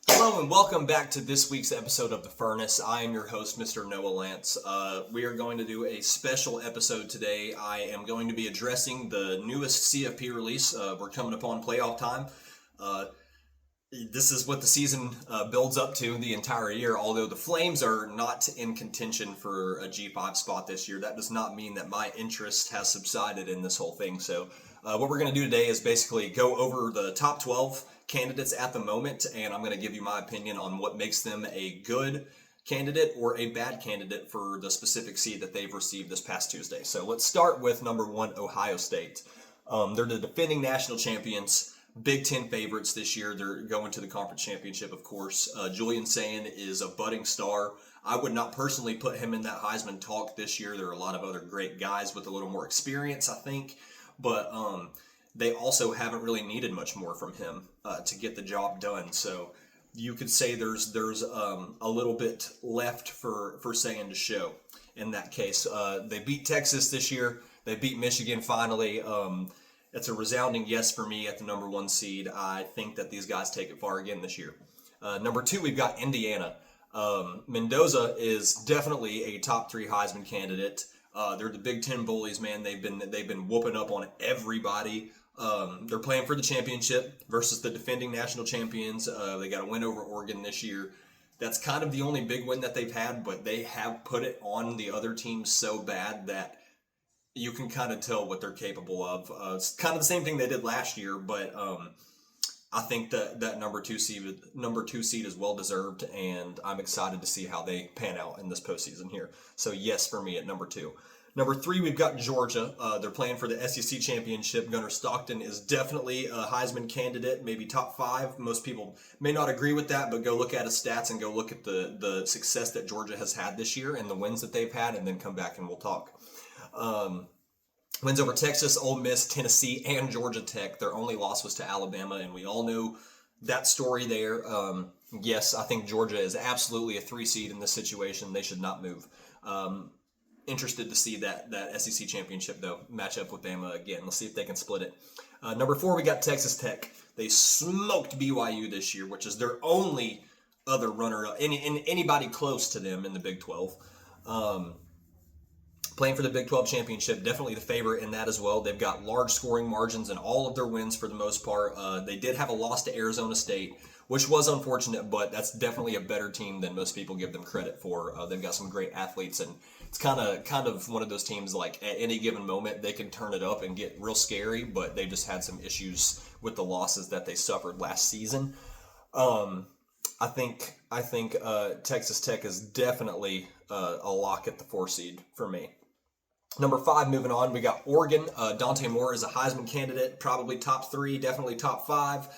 Hello and welcome back to this week's episode of The Furnace. I am your host, Mr. Noah Lance. We are going to do a special episode today. I am going to be addressing the newest CFP release. We're coming upon playoff time. This is what the season builds up to the entire year. Although the Flames are not in contention for a G5 spot this year, that does not mean that my interest has subsided in this whole thing. So what we're going to do today is basically go over the top 12 candidates at the moment, and I'm going to give you my opinion on what makes them a good candidate or a bad candidate for the specific seed that they've received this past Tuesday. So let's start with number 1, Ohio State. They're the defending national champions. Big Ten favorites this year. They're going to the conference championship, of course. Julian Sayin is a budding star. I would not personally put him in that Heisman talk this year. There are a lot of other great guys with a little more experience, I think. But they also haven't really needed much more from him to get the job done. So you could say there's a little bit left for Sayin to show in that case. They beat Texas this year. They beat Michigan finally. It's a resounding yes for me at the number 1 seed. I think that these guys take it far again this year. Number 2, we've got Indiana. Mendoza is definitely a top 3 Heisman candidate. They're the Big Ten bullies, man. They've been whooping up on everybody. They're playing for the championship versus the defending national champions. They got a win over Oregon this year. That's kind of the only big win that they've had, but they have put it on the other teams so bad that you can kind of tell what they're capable of. It's kind of the same thing they did last year, but I think that number two seed is well deserved, and I'm excited to see how they pan out in this postseason here. So yes, for me at number 2. Number 3, we've got Georgia. They're playing for the SEC championship. Gunnar Stockton is definitely a Heisman candidate, maybe top 5. Most people may not agree with that, but go look at his stats and go look at the success that Georgia has had this year and the wins that they've had, and then come back and we'll talk. Wins over Texas, Ole Miss, Tennessee, and Georgia Tech. Their only loss was to Alabama, and we all know that story there. Yes, I think Georgia is absolutely a 3 seed in this situation. They should not move. Interested to see that SEC championship, though, match up with Bama again. Let's see if they can split it. Number 4, we got Texas Tech. They smoked BYU this year, which is their only other runner-up, anybody close to them in the Big 12. Playing for the Big 12 championship, definitely the favorite in that as well. They've got large scoring margins in all of their wins for the most part. They did have a loss to Arizona State, which was unfortunate, but that's definitely a better team than most people give them credit for. They've got some great athletes, and it's kind of one of those teams like at any given moment they can turn it up and get real scary, but they just had some issues with the losses that they suffered last season. I think Texas Tech is definitely a lock at the 4 seed for me. Number 5, moving on, we got Oregon. Dante Moore is a Heisman candidate, probably top 3, definitely top 5.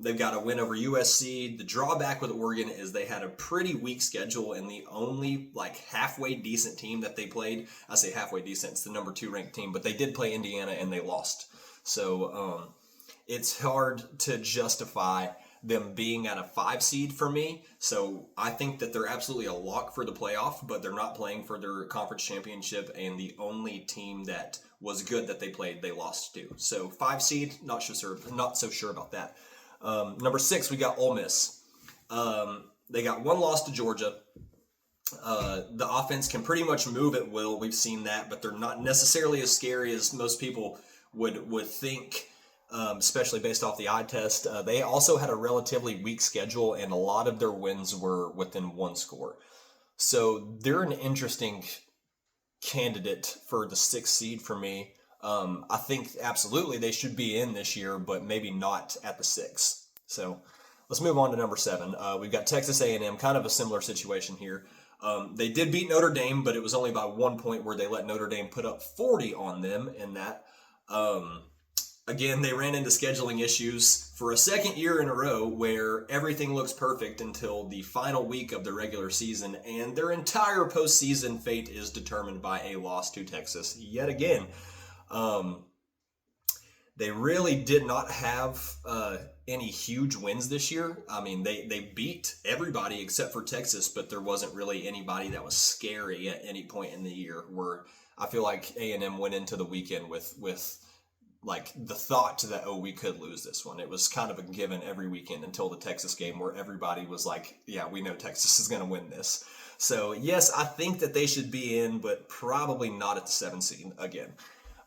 They've got a win over USC. The drawback with Oregon is they had a pretty weak schedule, and the only halfway decent team that they played, I say halfway decent, it's the number 2 ranked team, but they did play Indiana and they lost. So it's hard to justify them being at a 5 seed for me. So I think that they're absolutely a lock for the playoff, but they're not playing for their conference championship, and the only team that was good that they played, they lost to. So 5 seed, not so sure about that. Number 6, we got Ole Miss. They got 1 loss to Georgia. The offense can pretty much move at will. We've seen that, but they're not necessarily as scary as most people would think. Especially based off the eye test. They also had a relatively weak schedule, and a lot of their wins were within 1 score. So they're an interesting candidate for the 6th seed for me. I think absolutely they should be in this year, but maybe not at the 6th. So let's move on to number 7. We've got Texas A&M, kind of a similar situation here. They did beat Notre Dame, but it was only by 1 point where they let Notre Dame put up 40 on them in that. Again, they ran into scheduling issues for a second year in a row where everything looks perfect until the final week of the regular season, and their entire postseason fate is determined by a loss to Texas yet again. They really did not have any huge wins this year. I mean, they beat everybody except for Texas, but there wasn't really anybody that was scary at any point in the year, where I feel like A&M went into the weekend with like the thought that, oh, we could lose this one. It was kind of a given every weekend until the Texas game where everybody was like, yeah, we know Texas is going to win this. So yes, I think that they should be in, but probably not at the 7 seed again.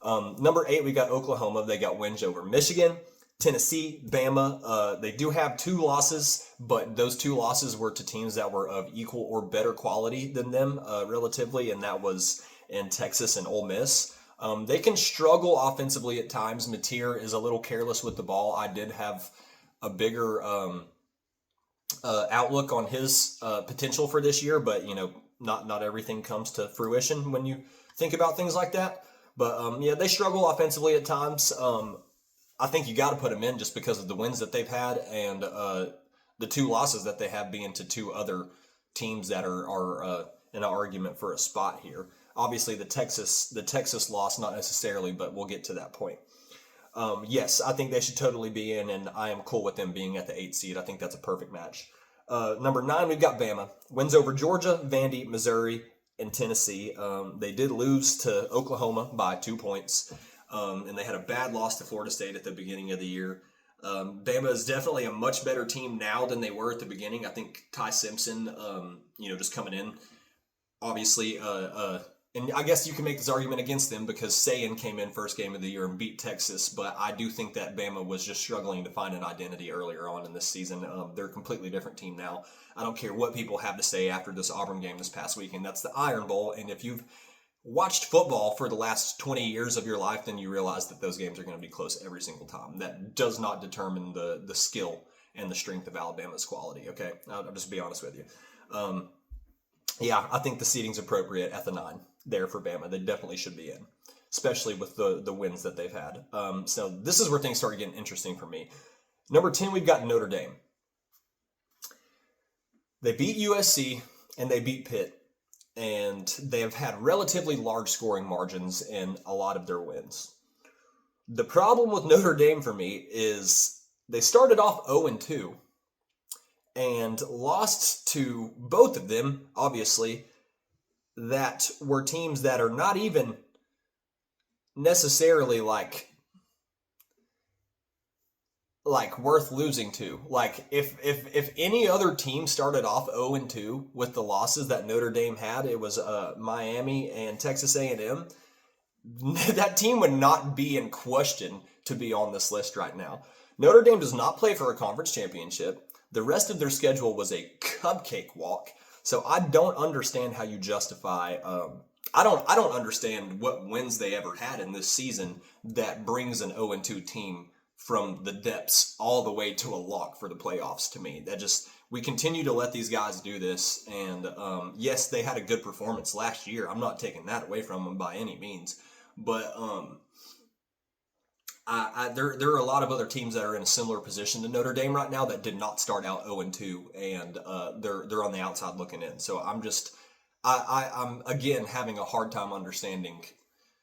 Number 8, we got Oklahoma. They got wins over Michigan, Tennessee, Bama. They do have 2 losses, but those 2 losses were to teams that were of equal or better quality than them relatively, and that was in Texas and Ole Miss. They can struggle offensively at times. Mateer is a little careless with the ball. I did have a bigger outlook on his potential for this year, but not everything comes to fruition when you think about things like that. But yeah, they struggle offensively at times. I think you got to put them in just because of the wins that they've had and the 2 losses that they have being to 2 other teams that are in an argument for a spot here. Obviously, the Texas loss, not necessarily, but we'll get to that point. Yes, I think they should totally be in, and I am cool with them being at the 8 seed. I think that's a perfect match. Number 9, we've got Bama. Wins over Georgia, Vandy, Missouri, and Tennessee. They did lose to Oklahoma by 2 points, and they had a bad loss to Florida State at the beginning of the year. Bama is definitely a much better team now than they were at the beginning. I think Ty Simpson, just coming in, obviously, and I guess you can make this argument against them because Sayan came in first game of the year and beat Texas, but I do think that Bama was just struggling to find an identity earlier on in this season. They're a completely different team now. I don't care what people have to say after this Auburn game this past weekend. That's the Iron Bowl, and if you've watched football for the last 20 years of your life, then you realize that those games are going to be close every single time. That does not determine the skill and the strength of Alabama's quality, okay? I'll just be honest with you. Yeah, I think the seating's appropriate at the 9 there for Bama. They definitely should be in, especially with the wins that they've had. So this is where things start getting interesting for me. Number 10, we've got Notre Dame. They beat USC and they beat Pitt, and they have had relatively large scoring margins in a lot of their wins. The problem with Notre Dame for me is they started off 0-2 and lost to both of them, obviously, that were teams that are not even necessarily like worth losing to. Like if any other team started off 0-2 with the losses that Notre Dame had, it was Miami and Texas A&M. That team would not be in question to be on this list right now. Notre Dame does not play for a conference championship. The rest of their schedule was a cupcake walk. So I don't understand how you justify. I don't understand what wins they ever had in this season that brings an 0-2 team from the depths all the way to a lock for the playoffs. To me, we continue to let these guys do this. And yes, they had a good performance last year. I'm not taking that away from them by any means. But there are a lot of other teams that are in a similar position to Notre Dame right now that did not start out 0-2, and they're on the outside looking in. So I'm again having a hard time understanding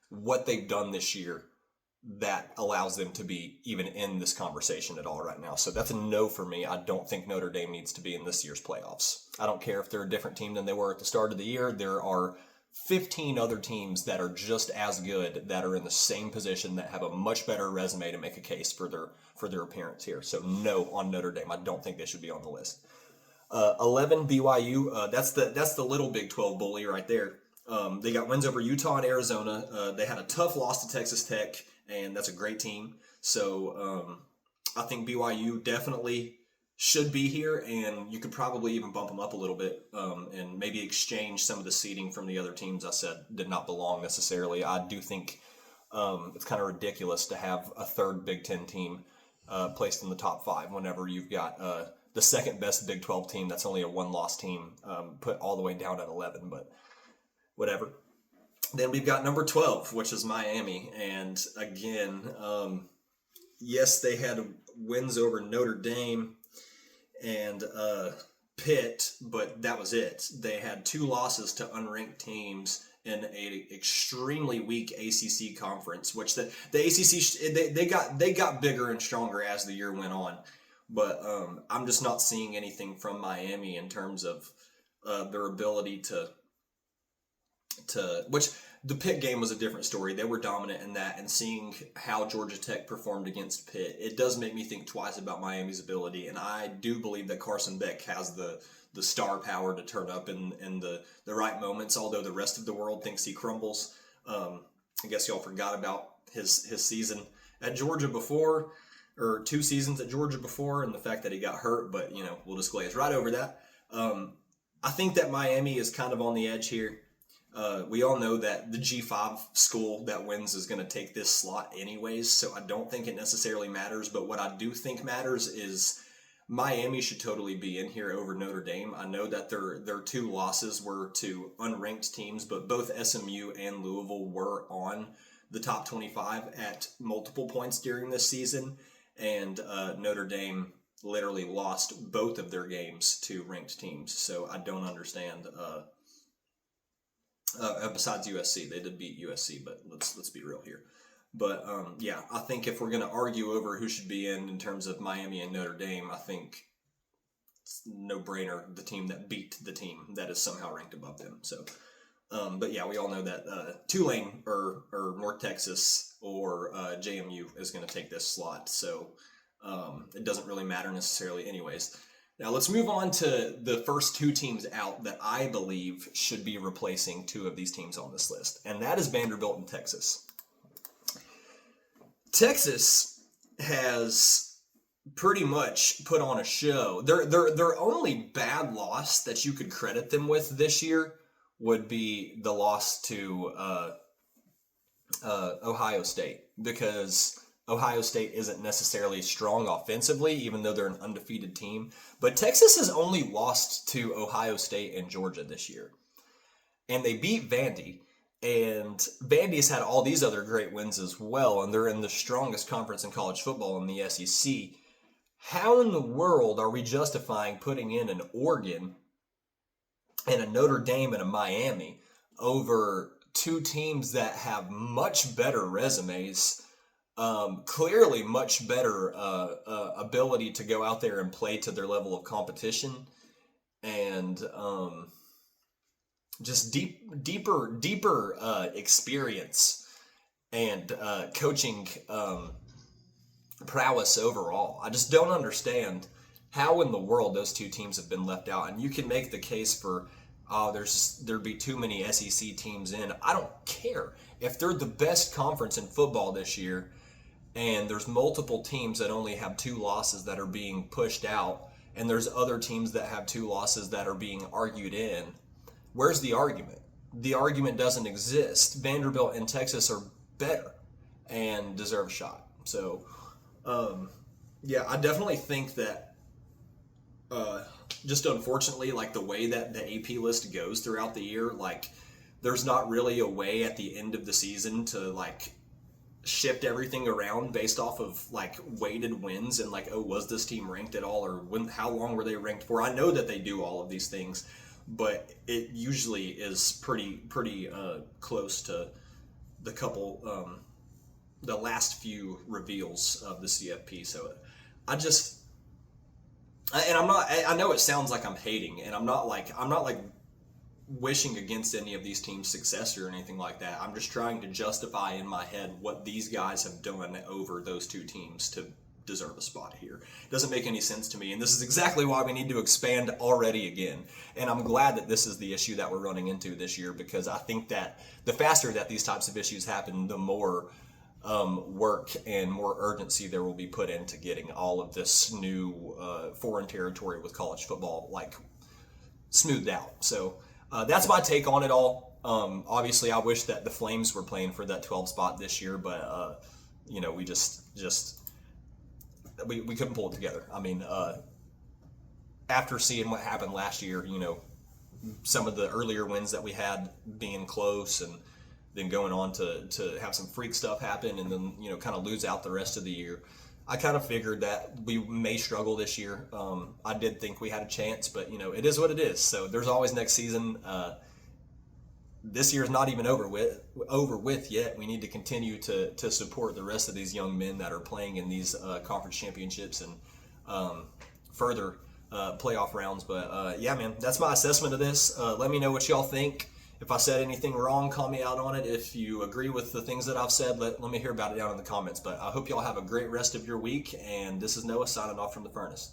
what they've done this year that allows them to be even in this conversation at all right now. So that's a no for me. I don't think Notre Dame needs to be in this year's playoffs. I don't care if they're a different team than they were at the start of the year. There are 15 other teams that are just as good that are in the same position that have a much better resume to make a case for their appearance here. So no on Notre Dame. I don't think they should be on the list. 11 BYU. That's the little Big 12 bully right there. They got wins over Utah and Arizona. They had a tough loss to Texas Tech, and that's a great team. So I think BYU definitely should be here, and you could probably even bump them up a little bit and maybe exchange some of the seeding from the other teams I said did not belong necessarily. I do think it's kind of ridiculous to have a third Big Ten team placed in the top 5 whenever you've got the second best Big 12 team that's only a 1-loss team put all the way down at 11, but whatever. Then we've got number 12, which is Miami, and again, yes, they had wins over Notre Dame and Pitt, but that was it. They had 2 losses to unranked teams in a extremely weak ACC conference, which the ACC they got bigger and stronger as the year went on. But I'm just not seeing anything from Miami in terms of their ability to which The Pitt game was a different story. They were dominant in that, and seeing how Georgia Tech performed against Pitt, it does make me think twice about Miami's ability, and I do believe that Carson Beck has the star power to turn up in the right moments, although the rest of the world thinks he crumbles. I guess y'all forgot about his season at Georgia before, or 2 seasons at Georgia before, and the fact that he got hurt, but, we'll just glaze right over that. I think that Miami is kind of on the edge here. We all know that the G5 school that wins is going to take this slot anyways, so I don't think it necessarily matters. But what I do think matters is Miami should totally be in here over Notre Dame. I know that their 2 losses were to unranked teams, but both SMU and Louisville were on the top 25 at multiple points during this season, and Notre Dame literally lost both of their games to ranked teams. So I don't understand. Besides USC, they did beat USC, but let's be real here. But I think if we're going to argue over who should be in terms of Miami and Notre Dame, I think it's no-brainer the team that beat the team that is somehow ranked above them. So, but yeah, we all know that Tulane or North Texas or JMU is going to take this slot. So it doesn't really matter necessarily, anyways. Now let's move on to the first 2 teams out that I believe should be replacing 2 of these teams on this list, and that is Vanderbilt and Texas. Texas has pretty much put on a show. Their only bad loss that you could credit them with this year would be the loss to Ohio State, because Ohio State isn't necessarily strong offensively, even though they're an undefeated team. But Texas has only lost to Ohio State and Georgia this year. And they beat Vandy. And Vandy's had all these other great wins as well, and they're in the strongest conference in college football in the SEC. How in the world are we justifying putting in an Oregon and a Notre Dame and a Miami over 2 teams that have much better resumes, clearly much better ability to go out there and play to their level of competition, and just deeper experience and coaching prowess overall? I just don't understand how in the world those 2 teams have been left out. And you can make the case for, there'd be too many SEC teams in. I don't care. If they're the best conference in football this year, and there's multiple teams that only have 2 losses that are being pushed out, and there's other teams that have 2 losses that are being argued in, where's the argument? The argument doesn't exist. Vanderbilt and Texas are better and deserve a shot. So, I definitely think that just unfortunately, like the way that the AP list goes throughout the year, like there's not really a way at the end of the season to like shift everything around based off of like weighted wins and like, was this team ranked at all, or how long were they ranked for? I know that they do all of these things, but it usually is pretty close to the last few reveals of the CFP. So I know it sounds like I'm hating, and I'm not like wishing against any of these teams' success or anything like that. I'm just trying to justify in my head what these guys have done over those 2 teams to deserve a spot here. It doesn't make any sense to me, and this is exactly why we need to expand already again. And I'm glad that this is the issue that we're running into this year, because I think that the faster that these types of issues happen, the more work and more urgency there will be put into getting all of this new foreign territory with college football like smoothed out. So that's my take on it all. Obviously, I wish that the Flames were playing for that 12 spot this year, but we just we couldn't pull it together. I mean, after seeing what happened last year, some of the earlier wins that we had being close, and then going on to have some freak stuff happen, and then kind of lose out the rest of the year, I kind of figured that we may struggle this year. I did think we had a chance, but it is what it is. So there's always next season. This year's not even over with yet. We need to continue to support the rest of these young men that are playing in these conference championships and further playoff rounds. But man, that's my assessment of this. Let me know what y'all think. If I said anything wrong, call me out on it. If you agree with the things that I've said, let me hear about it down in the comments. But I hope y'all have a great rest of your week. And this is Noah signing off from the Furnace.